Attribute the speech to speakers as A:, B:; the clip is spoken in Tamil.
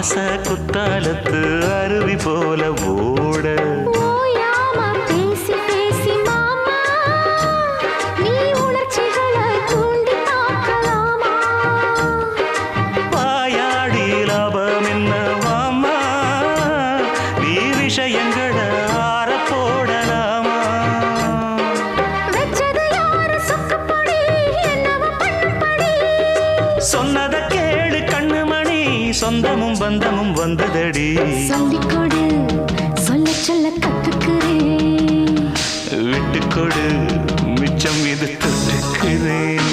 A: ஆச குத்தாலத்து அருவி போல ஓட
B: ஓயாம பேசி பேசி மாமா நீ உணர்ச்சிகளை தூண்டி பார்க்கலாமா
A: வாயாடி லாபம் என்ன மாமா நீ விஷயங்களை ஆற போடலாமா
B: வெச்சது யாரு சொக்கப்படி என்னவ பண்ணும்படி
A: சொன்னத கேளு கண்ணுமணி சொந்தமும் பந்தமும் வந்ததடி
B: சொல்லிக்கொடு சொல்ல சொல்ல கத்துக்கிறேன்
A: விட்டுக்கொடு மிச்சம் இது தடுக்கிறேன்